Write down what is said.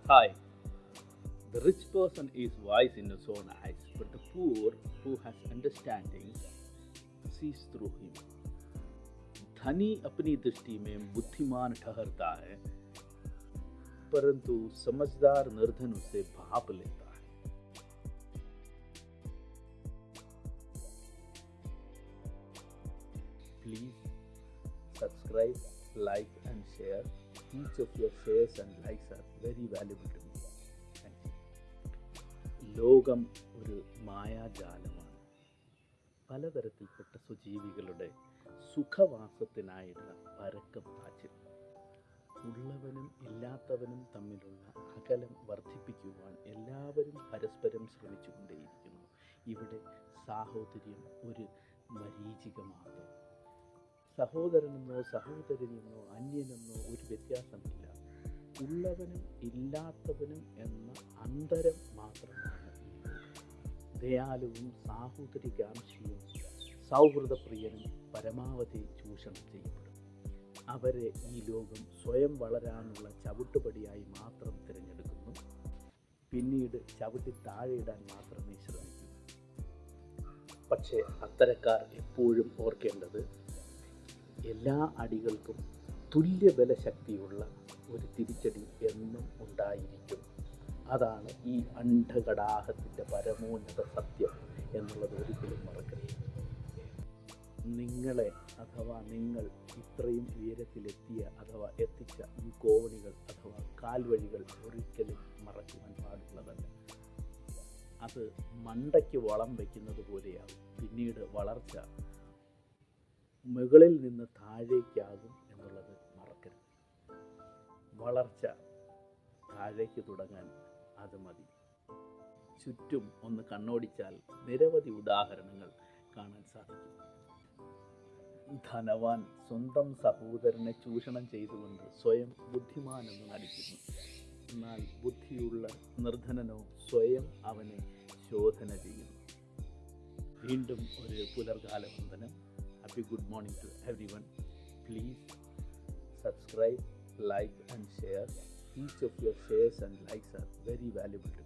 Hi, the rich person is wise in his own eyes, but the poor who has understanding sees through him. धनी अपनी दृष्टि में बुद्धिमान ठहरता है, परंतु समझदार निर्धन उसे भाप लेता है. Please subscribe, like and share. Each of your shares and likes are very valuable to me. Thank you. ലോകം ഒരു മായാജാലമാണ്. പലതരത്തിൽപ്പെട്ട സുജീവികളുടെ സുഖവാസത്തിനായുള്ള പരക്കം പാച്ചിൽ. ഉള്ളവനും ഇല്ലാത്തവനും തമ്മിലുള്ള അകലം വർദ്ധിപ്പിക്കുവാൻ എല്ലാവരും പരസ്പരം ശ്രമിച്ചുകൊണ്ടേയിരിക്കുന്നു. ഇവിടെ സാഹോദര്യം ഒരു മരീചിക മാത്രം. സഹോദരനെന്നോ സഹോദരനെന്നോ അന്യനെന്നോ ഒരു വ്യത്യാസമില്ല. ഉള്ളവനും ഇല്ലാത്തവനും എന്ന അന്തരം മാത്രമാണ് ഈ ലോകം. ദയാലുവും സാഹോദര്യകാംക്ഷിയും സൗഹൃദപ്രിയനും പരമാവധി ചൂഷണം ചെയ്യപ്പെടും. അവരെ ഈ ലോകം സ്വയം വളരാനുള്ള ചവിട്ടുപടിയായി മാത്രം തിരഞ്ഞെടുക്കുന്നു. പിന്നീട് ചവിട്ടി താഴെയിടാൻ മാത്രമേ ശ്രമിക്കൂ. പക്ഷേ അത്തരക്കാർ എപ്പോഴും ഓർക്കേണ്ടത്, എല്ലാ അടികൾക്കും തുല്യ ബലശക്തിയുള്ള ഒരു തിരിച്ചടി എന്നും ഉണ്ടായിരിക്കും. അതാണ് ഈ അണ്ഡകടാഹത്തിൻ്റെ പരമോന്നത സത്യം എന്നുള്ളത് ഒരിക്കലും മറക്കരുത്. നിങ്ങളെ അഥവാ നിങ്ങൾ ഇത്രയും ഉയരത്തിലെത്തിയ അഥവാ എത്തിച്ച ഈ കോവണികൾ അഥവാ കാൽവഴികൾ ഒരിക്കലും മറക്കുവാൻ പാടുള്ളതല്ല. അത് മണ്ടയ്ക്ക് വളം വയ്ക്കുന്നത് പോലെയാകും. പിന്നീട് വളർച്ച മുകളിൽ നിന്ന് താഴേക്കാകും എന്നുള്ളത് മറക്കരുത്. വളർച്ച താഴേക്ക് തുടങ്ങാൻ അത് മതി. ചുറ്റും ഒന്ന് കണ്ണോടിച്ചാൽ നിരവധി ഉദാഹരണങ്ങൾ കാണാൻ സാധിക്കും. ധനവാൻ സ്വന്തം സഹോദരനെ ചൂഷണം ചെയ്തുകൊണ്ട് സ്വയം ബുദ്ധിമാനെന്ന് നടിക്കുന്നു. എന്നാൽ ബുദ്ധിയുള്ള നിർധനനോ സ്വയം അവനെ ശോധന ചെയ്യുന്നു. വീണ്ടും ഒരു പുലർകാല വന്ദനം. Happy good morning to everyone. Please subscribe, like and share. Each of your shares and likes are very valuable to me.